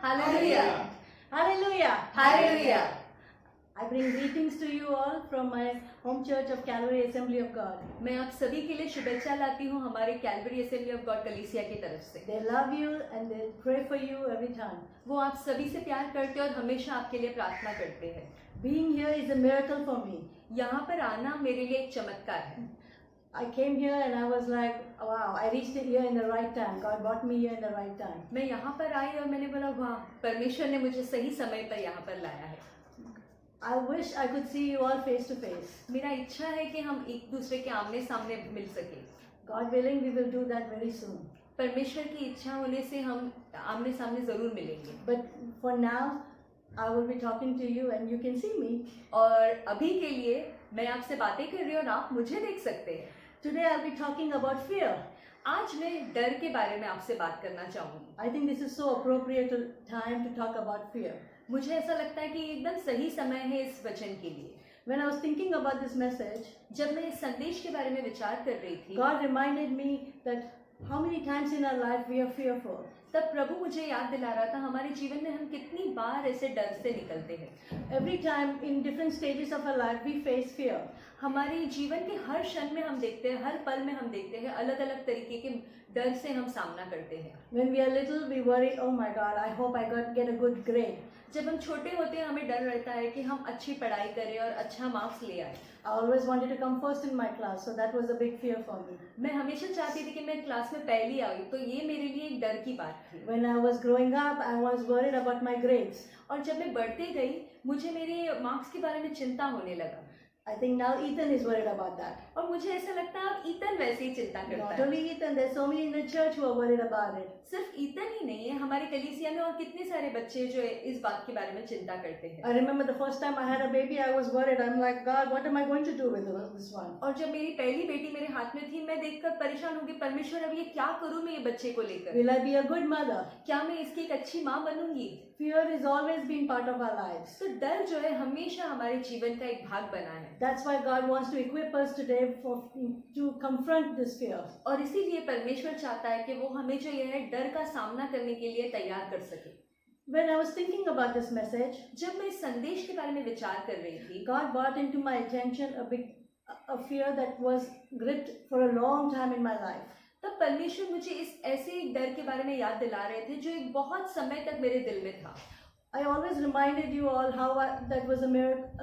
Hallelujah. Hallelujah. Hallelujah. I bring greetings to you all from my home church of Calvary Assembly of God. मैं आप सभी के लिए शुभेच्छा लाती हूँ हमारे कैलवरी असेंबली ऑफ गॉड कलीसिया की तरफ से। They love you and they pray for you every time. वो आप सभी से प्यार करते हैं और हमेशा आपके लिए प्रार्थना करते हैं। Being here is a miracle for me. यहाँ पर आना मेरे लिए एक चमत्कार है। I came here and I was like, wow, I reached here in the right time. God brought me here in the right time. मैं यहाँ पर आई और मैंने बोला वाह, परमेश्वर ने मुझे सही समय पर यहाँ पर लाया है। I wish I could see you all face to face. मेरा इच्छा है कि हम एक दूसरे के आमने सामने मिल सके। God willing, we will do that very soon. परमेश्वर की इच्छा होने से हम आमने सामने जरूर मिलेंगे। But for now, I will be talking to you and you can see me. और अभी के लिए मैं आपसे बातें कर रही हूँ और आप मुझे देख सकते हैं। Today I'll be talking about fear. आज मैं डर के बारे में आपसे बात करना चाहूँगी। I think this is so appropriate time to talk about fear. मुझे ऐसा लगता है कि एकदम सही समय है इस वचन के लिए। When I was thinking about this message, जब मैं इस संदेश के बारे में विचार कर रही थी, God reminded me that how many times in our life we are fearful. तब प्रभु मुझे याद दिला रहा था हमारे जीवन में हम कितनी बार ऐसे डर से निकलते हैं। Every time in different stages of our life we face fear. हमारे जीवन के हर क्षण में हम देखते हैं, हर पल में हम देखते हैं, अलग अलग तरीके के डर से हम सामना करते हैं। When we are little, we worry, oh my God, I hope I get a good grade. जब हम छोटे होते हैं हमें डर रहता है कि हम अच्छी पढ़ाई करें और अच्छा मार्क्स ले आए। I always wanted to come first in my class, so that was a big fear for me. मैं हमेशा चाहती थी कि मैं क्लास में पहली आई, तो ये मेरे लिए एक डर की बात थी। When I was growing up, I was worried about my grades. और जब मैं बढ़ते गई मुझे मेरे मार्क्स के बारे में चिंता होने लगा। I think now Ethan is worried about that. और मुझे ऐसा लगता है अब ईतन वैसे ही चिंता करता Not है। only Ethan, there's so many in the church who are worried about it. सिर्फ ईतन ही नहीं है, हमारे कलीसिया में और कितने सारे बच्चे जो इस बात के बारे में चिंता करते हैं। I remember the first time I had a baby, I was worried. I'm like, God, what am I going to do with this one? और जब मेरी पहली बेटी मेरे हाथ में थी मैं देखकर परेशान हो गई, परमेश्वर अब ये क्या करूं मैं ये बच्चे को लेकर? Will I be a good mother? क्या मैं इसकी एक अच्छी माँ बनूंगी? Fear has always been part of our lives. तो डर जो है हमेशा हमारे जीवन का एक भाग बना है। That's why God wants to equip us today to confront this fear. और इसीलिए परमेश्वर चाहता है कि वो हमें जो यह डर का सामना करने के लिए तैयार कर सके। When I was thinking about this message, जब मैं इस संदेश के बारे में विचार कर रही थी, God brought into my attention a fear that was gripped for a long time in my life. तब परमेश्वर मुझे इस ऐसे एक डर के बारे में याद दिला रहे थे जो एक बहुत समय तक मेरे दिल में था। I always reminded you all how that was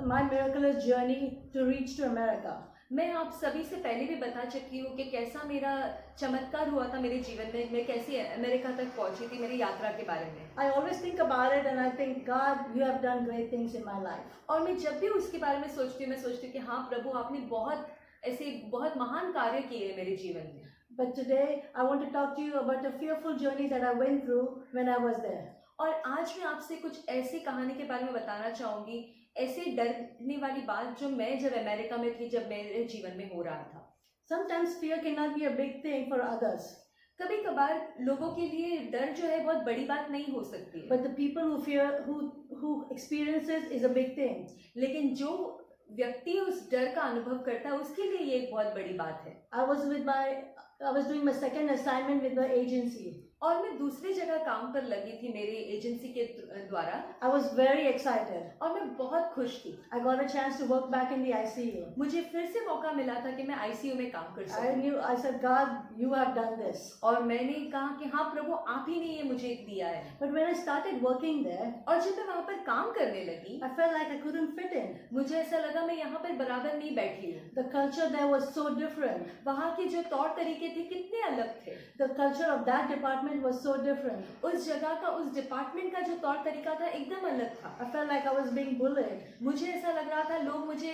my miraculous journey to reach to America. मैं आप सभी से पहले भी बता चुकी हूँ कि कैसा मेरा चमत्कार हुआ था मेरे जीवन में, मैं कैसे अमेरिका तक पहुंची थी मेरी यात्रा के बारे में। I always think about it and I think, God, you have done great things in my life. और मैं जब भी उसके बारे में सोचती हूँ मैं सोचती हूँ कि हाँ प्रभु आपने बहुत महान कार्य किए हैं मेरे जीवन में। But today I want to talk to you about a fearful journey that I went through when I was there. और आज मैं आपसे कुछ ऐसी कहानी के बारे में बताना चाहूंगी, ऐसे डरने वाली बात जो मैं जब अमेरिका में थी, जब मेरे जीवन में हो रहा था। Sometimes fear cannot be a big thing for others. कभी कभार लोगों के लिए डर जो है बहुत बड़ी बात नहीं हो सकती है। But the people who experiences is a big thing. लेकिन जो व्यक्ति उस डर का अनुभव करता है उसके लिए ये एक बहुत बड़ी बात है। I was doing my second assignment with the agency. और मैं दूसरी जगह काम पर लगी थी मेरी एजेंसी के द्वारा। I was very excited. और मैं बहुत खुश थी। I got a chance to work back in the ICU. मुझे फिर से मौका मिला था कि मैं आईसीयू में काम कर सकूं। I said, God, you have done this. और मैंने कहा कि हाँ प्रभु आप ही ने ये मुझे दिया है। But when I started working there, और जब मैं वहाँ पर काम करने लगी, I felt like I couldn't fit in. मुझे ऐसा लगा मैं यहाँ पर बराबर नहीं बैठी हूँ। The culture there was so different. वहाँ के जो तौर तरीके थे कितने अलग थे। The culture of that department was so different. उस जगह का, उस डिपार्टमेंट का जो तौर तरीका था एकदम अलग था। I felt like I was being bullied. मुझे ऐसा लग रहा था लोग मुझे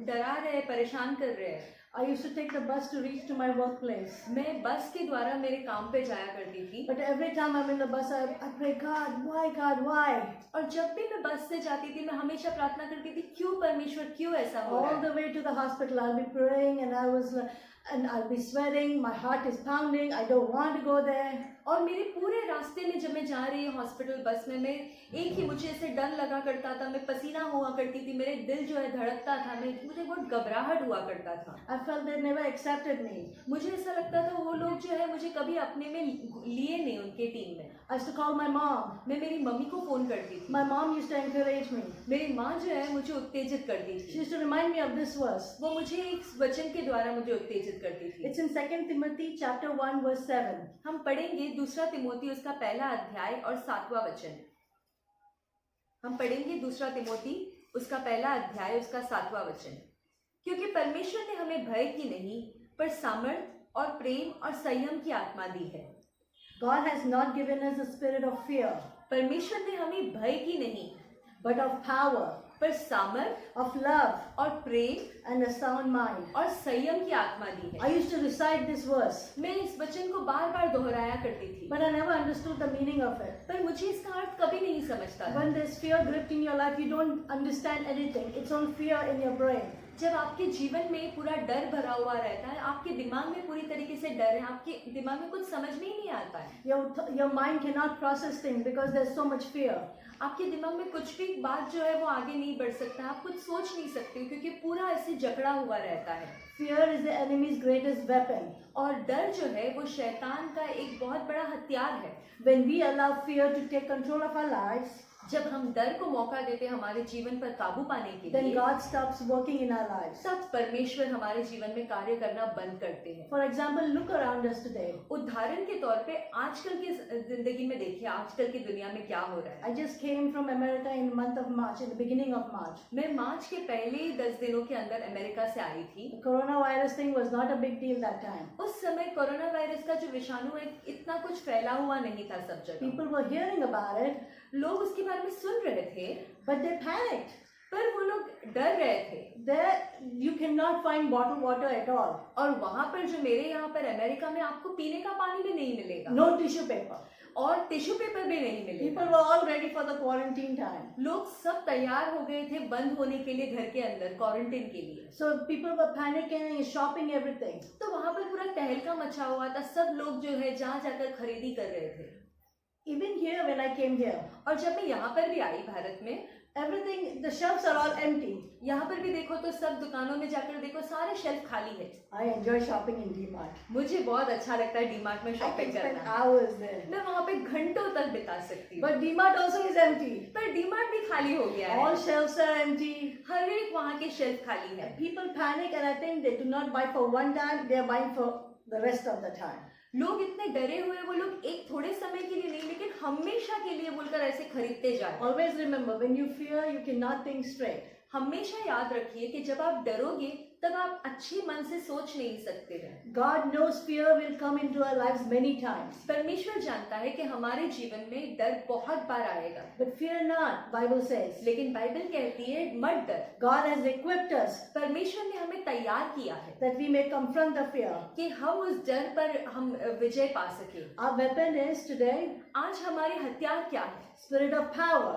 डरा रहे, परेशान कर रहे हैं। I used to take the bus to reach to my workplace. मैं बस के द्वारा मेरे काम पे जाया करती थी। But every time I'm in the bus, I pray, God, why? और जब भी मैं बस से जाती थी मैं हमेशा प्रार्थना करती थी, क्यों परमेश्वर, क्यों ऐसा हो रहा है? All the way to the hospital, I'll be praying and I'll be sweating. My heart is pounding. I don't want to go there. और मेरे पूरे रास्ते में जब मैं जा रही हूँ हॉस्पिटल बस में, मैं एक ही मुझे ऐसे डर लगा करता था, मैं पसीना हुआ करती थी, मेरे दिल जो है धड़कता था, मुझे बहुत घबराहट हुआ करता था। I felt they never accepted me. मुझे ऐसा लगता था वो लोग जो है मुझे कभी अपने में लिए नहीं उनके टीम में। I used to call my mom. मैं मेरी मम्मी को फोन करती थी। My mom used to encourage me. मेरी माँ जो है मुझे उत्तेजित करती She थी। used to remind me of this verse. वो मुझे एक वचन के द्वारा मुझे उत्तेजित करती थी। It's in 2 Timothy chapter 1 verse 7. हम पढ़ेंगे दूसरा तिमोथी उसका पहला अध्याय और 7वां वचन। हम पढ़ेंगे दूसरा तिमोथी उसका पहला अध्याय उसका 7वां वचन। क्योंकि परमेश्वर ने हमें भय की नहीं पर सामर्थ और प्रेम और संयम की आत्मा दी है। God has not given us a spirit of fear, परमेश्वर ने हमें भय की नहीं but of power, पर सामर्थ of love, और प्रेम and a sound mind. और संयम की आत्मा दी I है। used to recite this verse, मैं इस वचन को बार बार दोहराया करती थी, but I never understood the meaning of it. पर मुझे इसका अर्थ कभी नहीं समझता था। When there's fear gripped in your life, you don't understand anything. It's all fear in your brain. जब आपके जीवन में पूरा डर भरा हुआ रहता है, आपके दिमाग में पूरी तरीके से डर है, आपके दिमाग में कुछ समझ में ही नहीं आता है। Your mind cannot process things because there's so much fear. आपके दिमाग में कुछ भी बात जो है वो आगे नहीं बढ़ सकता, आप कुछ सोच नहीं सकते क्योंकि पूरा ऐसे जकड़ा हुआ रहता है। Fear is the enemy's greatest weapon. और डर जो है वो शैतान का एक बहुत बड़ा हथियार है। When we allow fear to take control of our lives, जब हम डर को मौका देते हैं हमारे जीवन पर काबू पाने के then लिए, God stops working in our lives. तब परमेश्वर हमारे जीवन में कार्य करना बंद करते हैं। For example, look around us today. उदाहरण के तौर पे आजकल की जिंदगी में देखिए, आजकल की दुनिया में क्या हो रहा है। I just came from America in the month of March, in the beginning of March. मैं मार्च के पहले ही 10 दिनों के अंदर अमेरिका से आई थी। The coronavirus thing was not a big deal that time. उस समय कोरोना वायरस का जो विषाणु है इतना कुछ फैला हुआ नहीं था सब जगह। People were hearing about it, लोग उसके बारे में सुन रहे थे but they panicked. पर वो लोग डर रहे थे। There, you cannot find bottled water at all. और वहां पर जो मेरे यहाँ पर अमेरिका में आपको पीने का पानी भी नहीं मिलेगा, No tissue paper. और टिश्यू पेपर भी नहीं People मिलेगा। were all ready for the quarantine time. लोग सब तैयार हो गए थे बंद होने के लिए, घर के अंदर क्वारंटाइन के लिए। So people were panicking, shopping, everything. तो वहां पर पूरा तहलका मचा हुआ था, सब लोग जो है जहाँ जाकर खरीदी कर रहे थे। Even here, when I came here, और जब मैं यहाँ पर भी आई भारत में, everything, the shelves are all empty. यहाँ पर भी देखो तो सब दुकानों में जाकर देखो सारे शेल्फ खाली है। I enjoy shopping in DMart. मुझे बहुत अच्छा लगता है डीमार्ट में I can शॉपिंग spend करना। hours there. मैं वहाँ पे घंटों तक बिता सकती हूँ। But DMart also is empty. पर डीमार्ट भी खाली हो गया All है, shelves are empty. हर एक वहाँ के शेल्फ खाली है। People panic and I think they do not buy for one time, they are buying for the rest of the time. लोग इतने डरे हुए, वो लोग एक थोड़े समय के लिए नहीं लेकिन हमेशा के लिए बोलकर ऐसे खरीदते जाए। Always remember, when you fear, you cannot think straight. हमेशा याद रखिए कि जब आप डरोगे तब आप अच्छे मन से सोच नहीं सकते हैं। God knows fear will come into our lives many times. परमेश्वर जानता है कि हमारे जीवन में डर बहुत बार आएगा, But fear not, Bible says. लेकिन बाइबल कहती है मत डर। God has equipped us परमेश्वर ने हमें तैयार किया है that we may confront the fear. कि हम उस डर पर हम विजय पा सके। Our weapon is today आज हमारे हथियार क्या है? spirit of power,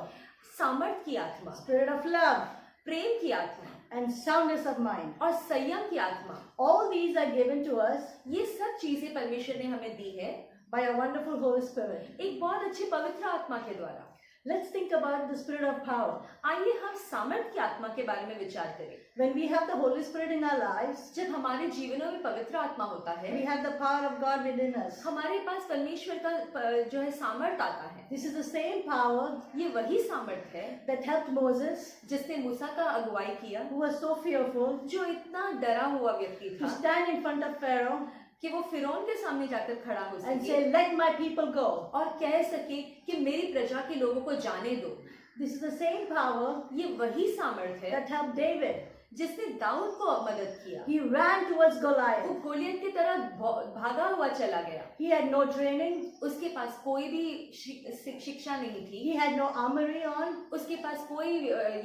सामर्थ की आत्मा, spirit of love, प्रेम की आत्मा and soundness of mind. और संयम की आत्मा। All these are given to us ये सब चीजें परमेश्वर ने हमें दी है by a wonderful Holy Spirit. एक बहुत अच्छी पवित्र आत्मा के द्वारा। Let's think about the spirit of power. आइए हम सामर्थ की आत्मा के बारे में विचार करें। When we have the Holy Spirit in our lives, जब हमारे जीवनों में पवित्र आत्मा होता है, we have the power of God within us. हमारे पास परमेश्वर का जो है सामर्थ आता है। This is the same power ये वही सामर्थ है that helped Moses, जिसने मूसा का अगुवाई किया, who was so fearful, जो इतना डरा हुआ व्यक्ति to था stand in front of Pharaoh कि वो फिरौन के सामने जाकर खड़ा हो and सके say, "Let my people go." और कह सके कि मेरी प्रजा के लोगों को जाने दो। This is the same power ये वही सामर्थ है that helped David. जिसने दाऊद को मदद किया। He ran towards वो Goliath. गोलियत की तरह भागा हुआ चला गया। He had no training. उसके पास कोई भी शिक्षा नहीं थी, He had no armory on, उसके पास कोई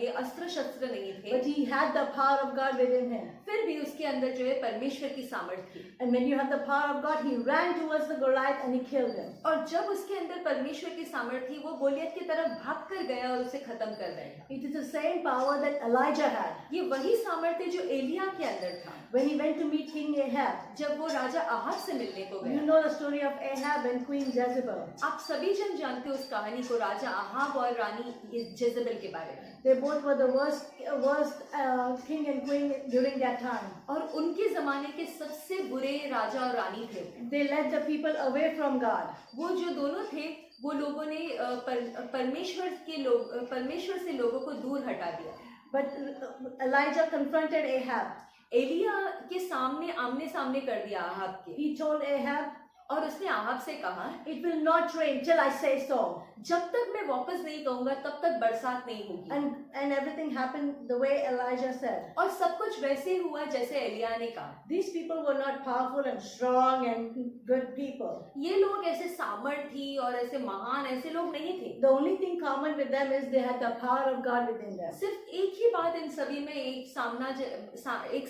ये अस्त्र शस्त्र नहीं but थे, he had the power of God within him. फिर भी उसके अंदर जो है परमेश्वर की सामर्थ थी। And when you have the power of God, he ran towards the Goliath and he killed him. और जब उसके अंदर परमेश्वर की सामर्थ थी, वो गोलियत की तरफ भाग कर गया और उसे खत्म कर दिया। It is the same power that Elijah had. ये वही सामर्थ है जो एलिया के अंदर था। When he went to meet King Ahab, जब वो राजा अहाब से मिलने को you गया। know the story of Ahab and Queen Jezebel. आप सभी जन जानते हो उस कहानी को, राजा अहाब और रानी जेजेबेल के बारे में। They both were the worst king and queen during that time. और उनके जमाने के सबसे बुरे राजा और रानी थे। They led the people away from God. वो जो दोनों थे वो लोगों ने परमेश्वर से लोगों को दूर हटा दिया। But Elijah confronted Ahab. Elia के सामने आमने सामने कर दिया आहाब के, He told Ahab, और उसने आहाब से कहा, it will not rain till I say so. जब तक मैं वापस नहीं कहूंगा तब तक बरसात नहीं होगी। And everything happened the way Elijah said. और सब कुछ वैसे हुआ जैसे एलिया ने कहा। These people were not powerful and strong and good people. ये लोग ऐसे सामर्थी और ऐसे महान ऐसे लोग नहीं थे। The only thing common with them is they had the power of God within them. सिर्फ एक ही बात इन सभी में एक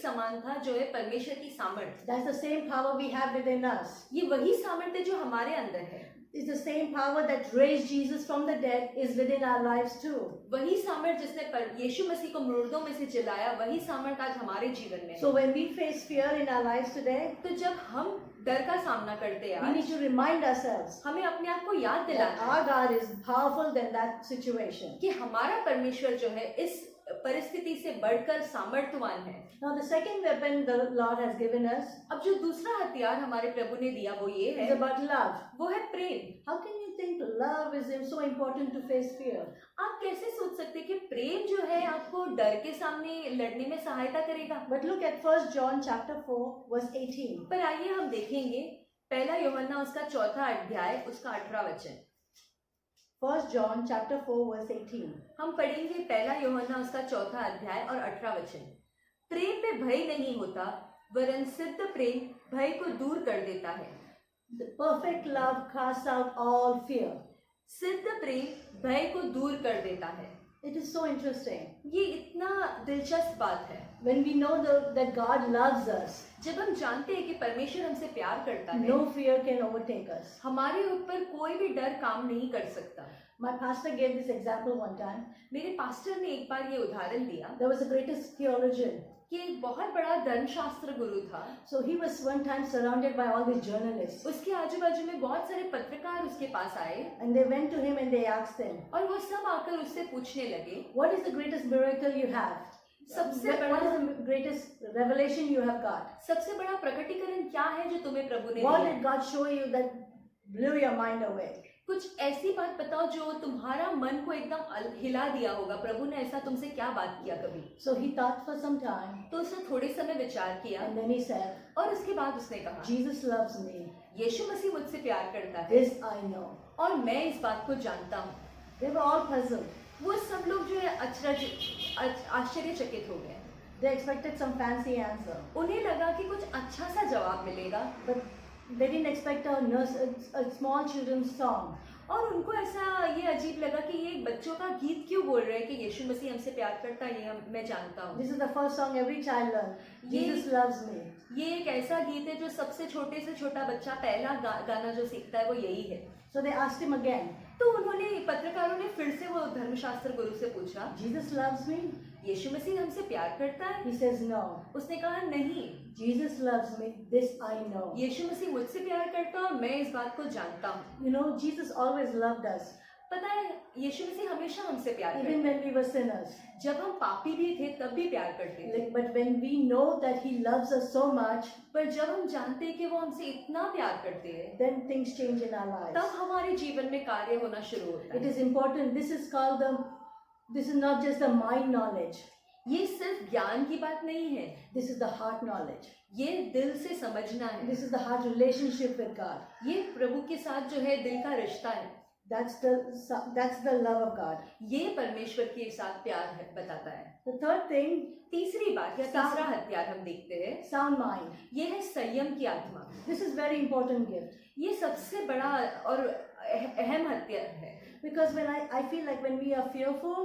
समान था, जो है परमेश्वर की सामर्थ। That's the same power we have within us. ये वही सामर्थ है जो हमारे अंदर है। It's the same power that raised Jesus from the dead is within our lives too. वही सामर्थ जिसने यीशु मसीह को मुर्दों में से जिलाया, वही सामर्थ आज हमारे जीवन में है। So when we face fear in our lives today, तो जब हम डर का सामना करते हैं we need to remind ourselves हमें अपने आप को याद that दिलाना our God is powerful than that situation. कि हमारा परमेश्वर जो है इस परिस्थिति से बढ़कर सामर्थ्यवान है। Now the second weapon the Lord has given us अब जो दूसरा हथियार हमारे प्रभु ने दिया वो ये है, is about love. वो है प्रेम। How can you think love is so important to face fear? आप कैसे सोच सकते हैं कि प्रेम जो है आपको डर के सामने लड़ने में सहायता करेगा? But look at 1 John chapter 4 verse 18. पर आइए हम देखेंगे पहला यूहन्ना उसका 4 अध्याय उसका 18 वचन। 1 John chapter 4 verse 18. हम पढ़ेंगे पहला यूहन्ना उसका 4 अध्याय और 18 वचन। प्रेम में भय नहीं होता, वरन सिद्ध प्रेम भय को दूर कर देता है। The perfect love casts out all fear. सिद्ध प्रेम भय को दूर कर देता है। It is so interesting. ये इतना दिलचस्प बात है। When we know that God loves us, जब हम जानते हैं कि परमेश्वर हमसे प्यार करता है, no fear can overtake us. हमारे ऊपर कोई भी डर काम नहीं कर सकता। My pastor gave this example one time. मेरे पास्टर ने एक बार ये उदाहरण दिया There was a greatest theologian. कि एक बहुत बड़ा धर्मशास्त्र गुरु था। So he was one time surrounded by all these journalists. उसके आजू बाजू में बहुत सारे पत्रकार उसके पास आए And they went to him and they asked him, और वो सब आकर उससे पूछने लगे, what is the greatest miracle you have? सबसे What बड़ा is the greatest revelation you have got? सबसे बड़ा प्रकटीकरण क्या है जो तुम्हें प्रभु ने What दिया? did God show you that blew your mind away? कुछ ऐसी बात बताओ जो तुम्हारा मन को एकदम हिला दिया होगा। प्रभु ने ऐसा तुमसे क्या बात किया कभी? So he thought for some time तो उसने थोड़े समय विचार किया and then he said, और उसके बाद उसने कहा, Jesus loves me. यीशु मसीह मुझसे प्यार करता है This I know. और मैं इस बात को जानता हूँ। They were all puzzled. वो सब लोग जो है आश्चर्यचकित हो गए। They expected some fancy answer, उन्हें लगा कि कुछ अच्छा सा जवाब मिलेगा, but they didn't expect a small children's song. और उनको ऐसा ये अजीब लगा कि ये एक बच्चों का गीत क्यों बोल रहे हैं कि यीशु मसीह हमसे प्यार करता है, ये मैं जानता हूँ। This is the first song every child learns. Jesus loves me. ये एक ऐसा गीत है जो सबसे छोटे से छोटा बच्चा पहला गाना जो सीखता है वो यही है। So they asked him again, तो उन्होंने पत्रकारों ने फिर से वो धर्मशास्त्र गुरु से पूछा, Jesus loves me? यीशु मसीह हमसे प्यार करता है? He says no. उसने कहा नहीं, Jesus loves me. This I know. यीशु मसीह मुझसे प्यार करता है और मैं इस बात को जानता हूँ। You know, Jesus always loved us, पता है यीशु मसीह हमेशा हमसे प्यार करता even है। when we were sinners. जब हम पापी भी थे तब भी प्यार करते थे। But when we know that He loves us so much, पर जब हम जानते हैं कि वो हमसे इतना प्यार करते हैं, then things change in our lives. तब हमारे जीवन में कार्य होना शुरू होता It है। is important. This is not just the mind knowledge. ये सिर्फ ज्ञान की बात नहीं है, This is the heart knowledge. ये दिल से समझना है। This is the heart relationship with God. ये प्रभु के साथ जो है दिल का रिश्ता है। That's the love of God. ये परमेश्वर के साथ प्यार है बताता है। The third thing, तीसरी बात या तीसरा हथियार हम देखते हैं, sound mind. ये है संयम की आत्मा। This is very important gift. ये सबसे बड़ा और अहम हथियार है। Because I feel like when we are fearful,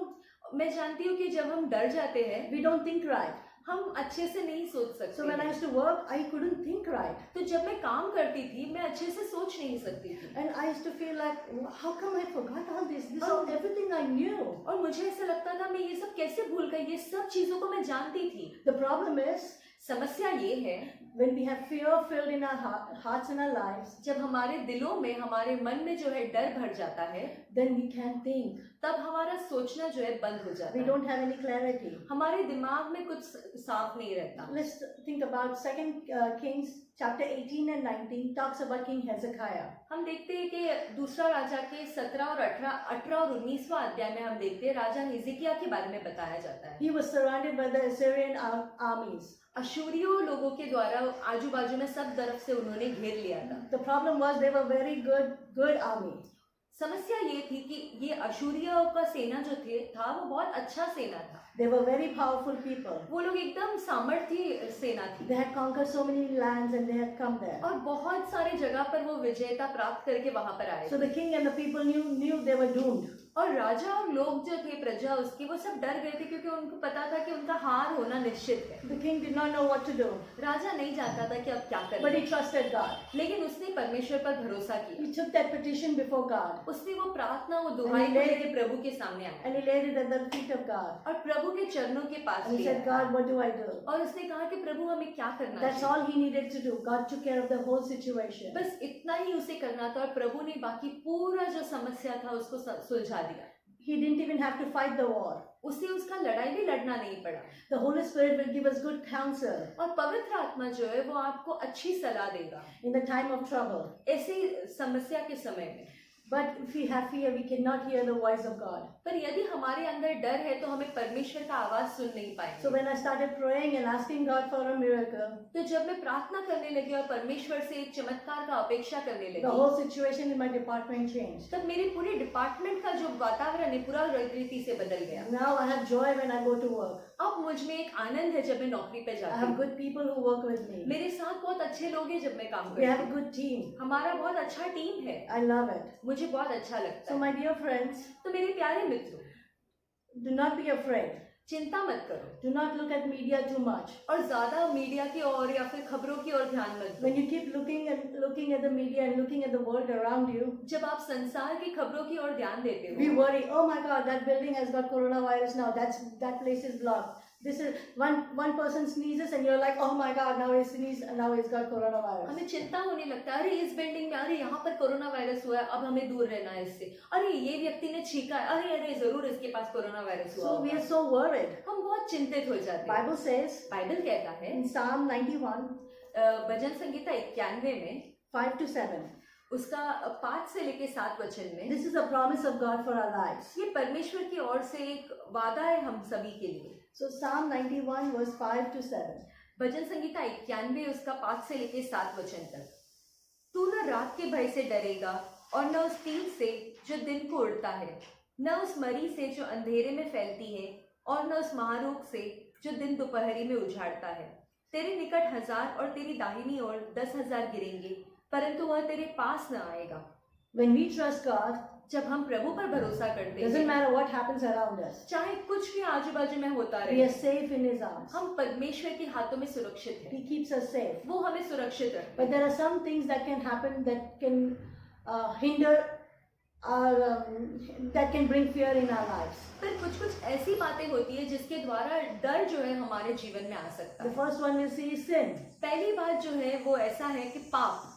मैं जानती हूँ कि जब हम डर जाते हैं we don't think right. हम अच्छे से नहीं सोच सकते। So when I used to work, I couldn't think right. तो जब मैं काम करती थी मैं अच्छे से सोच नहीं सकती थी। And I used to feel like, how come I forgot all this? This is everything I knew. और मुझे ऐसा लगता था मैं ये सब कैसे भूल गई, ये सब चीजों को मैं जानती थी। The problem is, समस्या ये है when we have fear filled in our hearts and our lives, जब हमारे दिलों में हमारे मन में जो है डर भर जाता है, then we can't think. तब हमारा सोचना जो है बंद हो जाता We है। don't have any clarity. हमारे दिमाग में कुछ साफ नहीं रहता। Let's think about 2 Kings chapter 18 and 19 talks about King Hezekiah. हम देखते हैं कि दूसरा राजा के 17 और 18 और 19वां अध्याय में हम देखते हैं राजा हिजकिय्याह के बारे में बताया जाता है। He was surrounded by the Assyrian armies. अशूरियों लोगों के द्वारा आजू बाजू में सब तरफ से उन्होंने घेर लिया था। The problem was they were very good army. समस्या ये थी कि ये अशूरियों का सेना जो था वो बहुत अच्छा सेना था। They were very powerful people. वो लोग एकदम सामर्थ्य सेना थी They had conquered so many lands and they had come there. और बहुत सारे जगह पर वो विजेता प्राप्त करके वहां पर आए। So the king and the people knew they were doomed. और राजा और लोग जो थे प्रजा उसके वो सब डर गए थे क्योंकि उनको पता था कि उनका हार होना निश्चित है। The king did not know what to do. राजा नहीं जानता था कि अब क्या But करें, he trusted God. लेकिन उसने परमेश्वर पर भरोसा किया। He took that petition before God उसने वो प्रार्थना वो दुहाई को लेके प्रभु के सामने आया and he laid it at the feet of God. और प्रभु के चरणों के पास And he लिया said, God, what do I do? और उसने कहा कि प्रभु हमें क्या करना That's चाहिए। all he needed to do. God took care of the whole situation. बस इतना ही उसे करना था और प्रभु ने बाकी पूरा जो समस्या था उसको सुलझा दिया। He didn't even have to fight the war. उसे उसका लड़ाई भी लड़ना नहीं पड़ा The Holy Spirit will give us good counsel और पवित्र आत्मा जो है वो आपको अच्छी सलाह देगा in the time of trouble. ऐसी समस्या के समय में। But if we have fear, we cannot hear the voice of God. पर यदि हमारे अंदर डर है तो हमें परमेश्वर का आवाज सुन नहीं So पाएंगे। when I started praying and asking God for a miracle, तो जब मैं प्रार्थना करने लगी और परमेश्वर से एक चमत्कार का अपेक्षा करने the लगी whole situation in my department changed. तब मेरे पूरे डिपार्टमेंट का जो वातावरण है पूरा रीति से बदल गया। Now I have joy when I go to work. अब मुझ में एक आनंद है जब मैं नौकरी पे I जाती have हूँ। good people who work with me. मेरे साथ बहुत अच्छे लोग हैं जब मैं काम We have करती a हूँ। good team. हमारा बहुत अच्छा टीम है, I love it. मुझे बहुत अच्छा लगता So है। my dear friends, तो मेरे प्यारे मित्रों, do not be afraid. चिंता मत करो Do not look at media too much. और ज्यादा मीडिया की ओर या फिर खबरों की ओर ध्यान मत दो। When you keep looking at the media and looking at the world around you, जब आप संसार की खबरों की ओर ध्यान देते we हो worry. Oh my God, that building has got coronavirus now. That place is blocked. This is one person sneezes and you're like, oh my God, now he sneezed and now he's got coronavirus. हमें चिंता होने लगता है, अरे इस building में, अरे यहाँ पर कोरोना वायरस हुआ है, अब हमें दूर रहना है इससे। अरे ये व्यक्ति ने छींका है, अरे अरे जरूर इसके पास कोरोना वायरस हुआ So we होगा। are so worried. हम बहुत चिंतित हो जाते हैं। Bible says बाइबल कहता है in Psalm 91, भजन संगीता 91 में 5 to 7. उसका 5 से लेके 7 वचन में This is a promise of God for our lives. ये परमेश्वर की ओर से एक वादा है हम सभी के लिए। So Psalm 91 verse 5 to 7. भजन संगीता 91 उसका 5 से लेके 7 वचन तक। तू न रात के भय से डरेगा और न उस तीर से जो दिन को उड़ता है, न उस मरी से जो अंधेरे में फैलती है और न उस महारोग से जो दिन दोपहरी में उजाड़ता है। तेरे निकट 1000 और तेरी दाहिनी ओर 10,000 गिरेंगे, परंतु वह तेरे पास न आएगा। When we trust God, जब हम प्रभु पर भरोसा करते doesn't हैं, matter what happens around us. चाहे कुछ भी आजू बाजू में होता We रहे, are safe in His arms. हम परमेश्वर के हाथों में सुरक्षित हैं। He keeps us safe. वो हमें सुरक्षित रखते हैं। But there are some things that can happen that can hinder our, that can bring fear in our lives. पर कुछ कुछ ऐसी बातें होती है जिसके द्वारा डर जो है हमारे जीवन में आ सकता The है। first one is sin. पहली बात जो है वो ऐसा है कि पाप।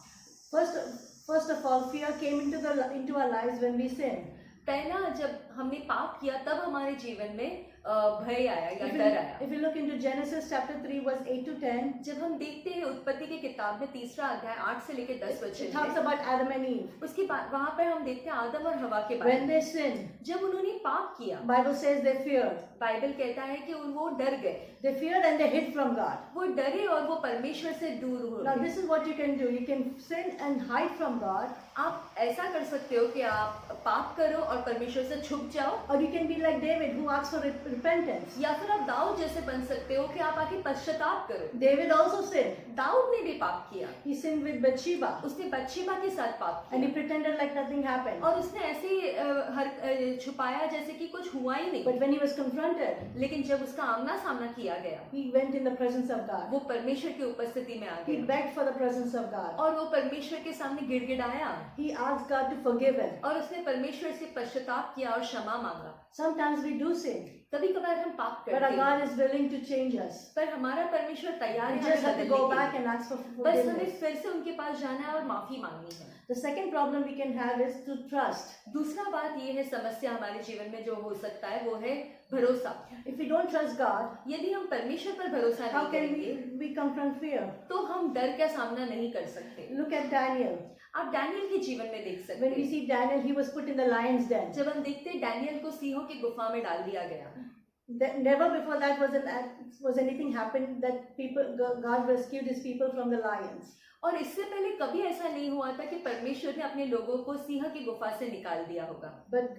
First of all, fear came into our lives when we sinned. पहला जब हमने पाप किया तब हमारे जीवन में भय आया या डर आया। If you look into Genesis chapter 3 verse 8 to 10, जब हम देखते हैं उत्पत्ति की किताब में 3रा अध्याय 8 से लेकर 10 it वचन talks में, about Adam and Eve. उसकी वहां पर हम देखते हैं आदम और हवा के बारे When में। they sinned, जब उन्होंने पाप किया, Bible says they feared. Bible कहता है कि वो डर गए, They feared and they hid from God. वो डरे और वो परमेश्वर से दूर हो Now गए। this is what you can do. You can sin and hide from God, आप ऐसा कर सकते हो कि आप पाप करो और परमेश्वर से छुप जाओ, or you can be like David who asks for repentance. या फिर आप दाऊद जैसे बन सकते हो कि आप आके पश्चाताप करो। David also sinned. दाऊद ने भी पाप किया, He sinned with Bathsheba उसने बत्शेबा के साथ पाप and he किया pretended like nothing happened. और उसने ऐसे छुपाया जैसे कि कुछ हुआ ही नहीं। But when he was confronted, लेकिन जब उसका आमना सामना किया गया, he went in the presence of God. वो परमेश्वर की उपस्थिति में आ He गया begged for the presence of God. और वो परमेश्वर के सामने गिड़गिड़ाया He asked God to forgive him. और उसने परमेश्वर से पश्चाताप किया और क्षमा मांगा। Sometimes we do sin, कभी कभार हम पाप but our करते God हैं, is willing to change us. पर हमारा परमेश्वर तैयार We है just हमें have to go बदलने के back लिए। and ask for बस हमें forgiveness. फिर से उनके पास जाना है और माफी मांगनी है। The second problem we can have is to trust. दूसरा बात ये है, समस्या हमारे जीवन में जो हो सकता है वो है भरोसा। If we don't trust God, यदि हम परमेश्वर पर भरोसा how नहीं can करेंगे we confront fear? तो हम डर का सामना नहीं कर सकते। Look at Daniel. आप डैनियल के जीवन में देख सकते When we हैं। see Daniel, he was put in the lion's den. जब हम देखते हैं डैनियल को सिंहों की गुफा में डाल दिया गया। Never before that was anything happened that God rescued his people from the lions. और इससे पहले कभी ऐसा नहीं हुआ था कि परमेश्वर ने अपने लोगों को सिंह की गुफा से निकाल दिया होगा। But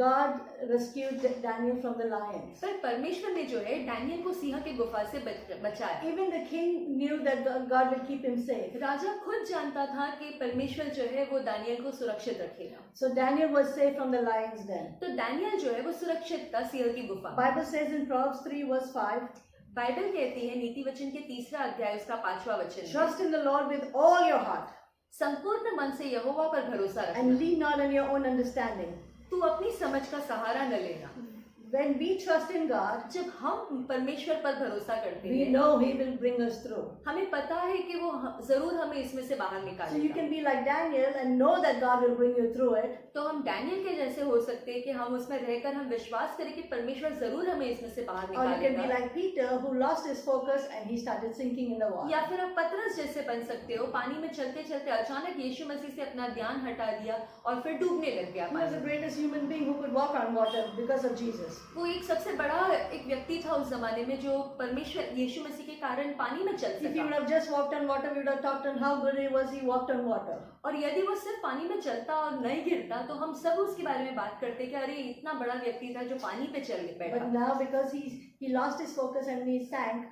God rescued Daniel from the lions. पर परमेश्वर ने जो है डैनियल को सिंह की गुफा से बचाया। Even the king knew that God will keep him safe. राजा खुद जानता था कि परमेश्वर जो है वो डैनियल को सुरक्षित रखेगा। So Daniel was safe from the lions den. तो डैनियल जो है वो सुरक्षित था सिंह की गुफा। Bible says in Proverbs 3 verse 5, Bible कहती है नीति वचन के 3 अध्याय उसका 5वां वचन, trust in the Lord with all your heart संपूर्ण मन से यहोवा पर भरोसा रखना, and lean not on your own understanding. तू अपनी समझ का सहारा न लेना। When we trust in God, जब हम परमेश्वर पर भरोसा करते we हैं know He will bring us through. हमें पता है कि वो जरूर हमें इसमें से बाहर So you निकालेगा। can be like Daniel and know that God will bring you through it. तो हम डैनियल के जैसे हो सकते हैं कि हम उसमें रहकर हम विश्वास करें कि परमेश्वर जरूर हमें इसमें से बाहर Or you can be निकालेगा। like Peter who lost his focus and he started sinking in the water. या फिर आप पतरस जैसे बन सकते हो, पानी में चलते चलते अचानक यीशु मसीह से अपना ध्यान हटा दिया और फिर डूबने लग गया He was the पानी। greatest human being who could walk on water because of Jesus. वो एक सबसे बड़ा एक व्यक्ति था उस जमाने में जो परमेश्वर यीशु मसीह के कारण पानी में चल If he would सका। have just walked on water, we would have talked on how good he was, he walked on water. और यदि वो सिर्फ पानी में चलता और नहीं गिरता तो हम सब उसके बारे में बात करते कि अरे इतना बड़ा व्यक्ति था जो पानी पे चल बैठा। But now because he lost his focus and he sank,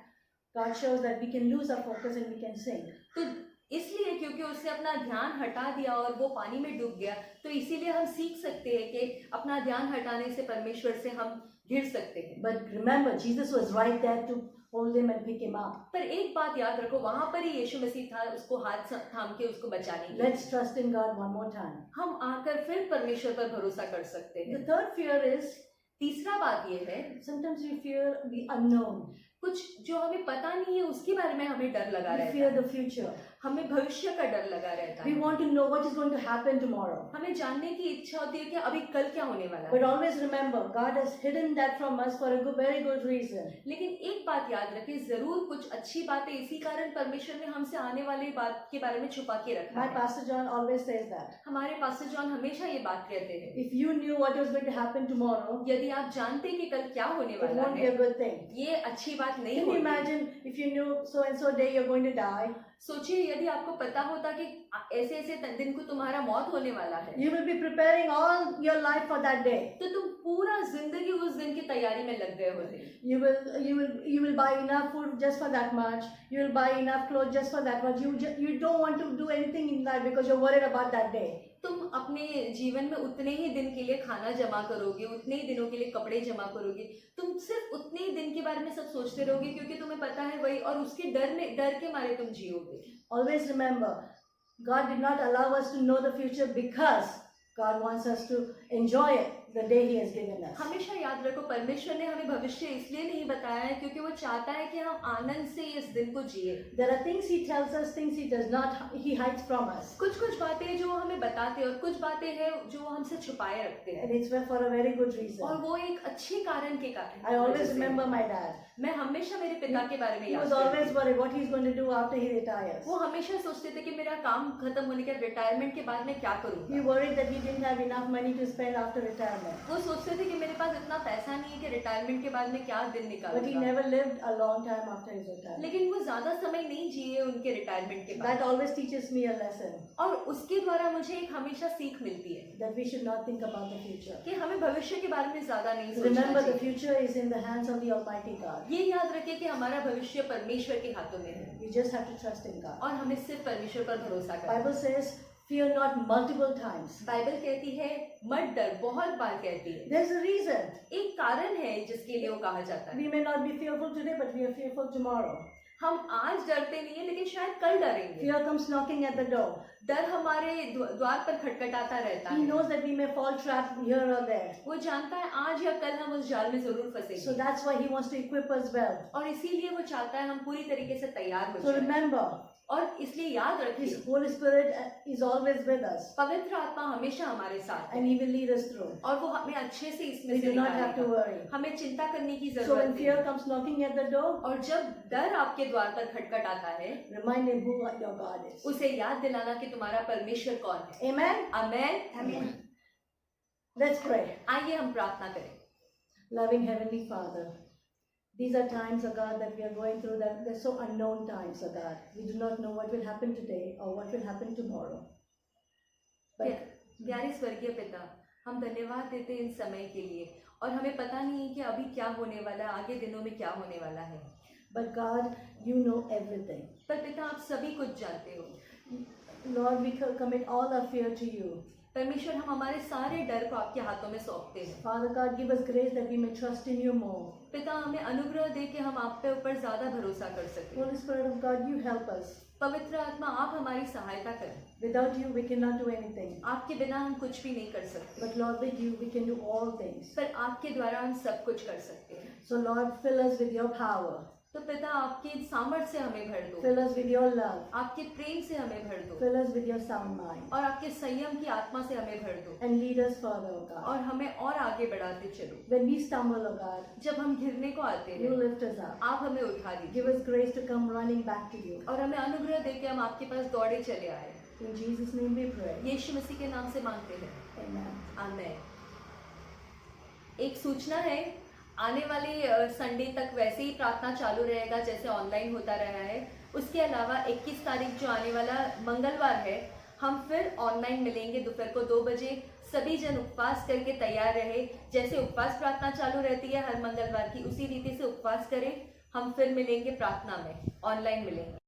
God shows that we can lose our focus and we can sink. तो इसलिए क्योंकि उसने अपना ध्यान हटा दिया और वो पानी में डूब गया, तो इसीलिए हम सीख सकते हैं कि अपना ध्यान हटाने से परमेश्वर से हम घिर सकते हैं। But remember, Jesus was right there to hold him and pick him up. पर एक बात याद रखो, वहां पर ही यीशु मसीह था उसको हाथ थाम के उसको बचाने के लिए। Let's trust in God one more time. हम आकर फिर परमेश्वर पर भरोसा कर सकते हैं। The third fear is तीसरा बात ये है, sometimes we fear the unknown. कुछ जो हमें पता नहीं है उसके बारे में हमें डर लगा We रहता fear है। the future. हमें भविष्य का डर लगा रहता We है। want to know what is going to happen tomorrow. हमें जानने की इच्छा होती है कि अभी कल क्या होने वाला But है। always remember, God has hidden that from us for a very good reason. लेकिन एक बात याद रखें, जरूर कुछ अच्छी बातें इसी कारण परमेश्वर ने हमसे आने वाली बात के बारे में छुपा के रखा My है। Pastor John always says that. हमारे पास्टर जॉन हमेशा ये बात कहते हैं, If you knew what was going to happen tomorrow, यदि आप जानते कि कल क्या होने it वाला won't be है, a good thing. ये अच्छी बात नहीं Can you होगी। imagine if you knew so and so day you're going to die? सोचिए यदि आपको पता होता कि ऐसे ऐसे दिन को तुम्हारा मौत होने वाला है, You will be preparing all your life for that day. तो तुम पूरा जिंदगी उस दिन की तैयारी में लग गए होते। You will buy enough food just for that much. You will buy enough clothes just for that much. You don't want to do anything in life because you're worried about that day. तुम अपने जीवन में उतने ही दिन के लिए खाना जमा करोगे, उतने ही दिनों के लिए कपड़े जमा करोगे, तुम सिर्फ उतने ही दिन के बारे में सब सोचते रहोगे क्योंकि तुम्हें पता है वही, और उसके डर के मारे तुम जियोगे। Always remember, God did not allow us to know the future because God wants us to enjoy it, the day He has given us. हमेशा याद रखो, परमेश्वर ने हमें भविष्य इसलिए नहीं बताया है क्योंकि वो चाहता है कि हम आनंद से इस दिन को जिए। There are things He tells us, things He does not, He hides from us. कुछ बातें जो हमें बताते हैं और कुछ बातें हैं जो वो हमसे छुपाए रखते हैं, And it's for a very good और reason. वो एक अच्छे कारण के कारण। I always remember my dad. मैं हमेशा मेरे पिता के बारे में He याद was करती always हूँ। worried what he's going to do after he retires. वो हमेशा सोचते थे कि मेरा काम खत्म होने के रिटायरमेंट के बाद मैं क्या He करूँगा। worried that he didn't have enough money to spend after retirement. वो सोचते थे कि मेरे पास इतना पैसा नहीं है कि रिटायरमेंट के बाद मैं क्या दिन But he निकालूंगा। never lived a long time after his retirement. लेकिन वो ज्यादा समय नहीं जिए उनके रिटायरमेंट के बाद, That always teaches me a lesson और उसके द्वारा मुझे एक हमेशा सीख मिलती है that we should not think about the future. कि हमें भविष्य के बारे में ज्यादा नहीं सोचना Remember, the चाहिए। future is in the hands of the Almighty God. ये याद रखें कि हमारा भविष्य परमेश्वर के हाथों में है We just have to trust in God. और हमें सिर्फ परमेश्वर पर भरोसा करना। Bible says, fear not multiple times. Bible कहती है मत डर, बहुत बार कहती है। There's a reason. एक कारण है जिसके लिए वो कहा जाता है। We may not be fearful today, but we are fearful tomorrow. हम आज डरते नहीं है, लेकिन शायद कल डरेंगे। Fear comes knocking at the door. डर हमारे द्वार पर खटखटाता रहता He है। knows that we may fall trapped here or there. वो जानता है आज या कल हम उस जाल में जरूर So फंसेंगे, that's why he wants to equip us well. और इसीलिए वो चाहता है हम पूरी तरीके से तैयार हो So जाएं। remember, और इसलिए याद His रखिए, Holy Spirit is always with us, पवित्र आत्मा हमेशा हमारे साथ and है, He will lead us through. और वो हमें अच्छे से इसमें We से do not have to निकालेगा। worry. हमें चिंता करने की So जरूरत when नहीं fear है। comes knocking at the door, और जब डर आपके द्वार पर खटखटाता है, remind him who your God is. उसे याद दिलाना कि तुम्हारा परमेश्वर कौन है। Amen. Amen. Amen. Let's pray. आइए हम प्रार्थना करें। Loving Heavenly Father, these are times, oh God, that we are going through, that they're so unknown times, oh God. We do not know what will happen today or what will happen tomorrow. But प्यारे स्वर्गीय पिता, हम धन्यवाद देते हैं इन समय के लिए, और हमें पता नहीं है कि अभी क्या होने वाला है, आगे दिनों में क्या होने वाला है। But God, you know everything. पर पिता, आप सभी कुछ जानते हो। Lord, we commit all our fear to you. परमेश्वर, हम हमारे सारे डर को आपके हाथों में सौंपते हैं। Father God, give us grace that we may trust in you more. पिता, हमें अनुग्रह दे के हम आप पे ऊपर ज्यादा भरोसा कर सकें। Holy Spirit of God, you help us. पवित्र आत्मा, आप हमारी सहायता करें। Without you, we cannot do anything. आपके बिना हम कुछ भी नहीं कर सकते, But Lord, with you, we can do all things. पर आपके द्वारा हम सब कुछ कर सकते हैं। So Lord, fill us with your power. तो पिता, आपके सामर्थ्य से हमें भर दो, Fill us with your love. आपके प्रेम से हमें भर दो, Fill us with your sound mind. और आपके संयम की आत्मा से हमें भर दो, And lead us further, oh God. और हमें और आगे बढ़ाते चलो। When we stumble, oh God, जब हम गिरने को आते you हैं, lift us up. आप हमें उठा Give दीजिए, us grace to come running back to you. और हमें अनुग्रह दे के हम आपके पास दौड़े चले आए। In Jesus' name we pray. यीशु मसीह के नाम से मांगते हैं, Amen. आमीन। एक सूचना है, आने वाले संडे तक वैसे ही प्रार्थना चालू रहेगा जैसे ऑनलाइन होता रहा है। उसके अलावा 21 तारीख जो आने वाला मंगलवार है, हम फिर ऑनलाइन मिलेंगे दोपहर को 2 बजे। सभी जन उपवास करके तैयार रहे। जैसे उपवास प्रार्थना चालू रहती है हर मंगलवार की, उसी रीति से उपवास करें। हम फिर मिलेंगे प्रार्थना में, ऑनलाइन मिलेंगे।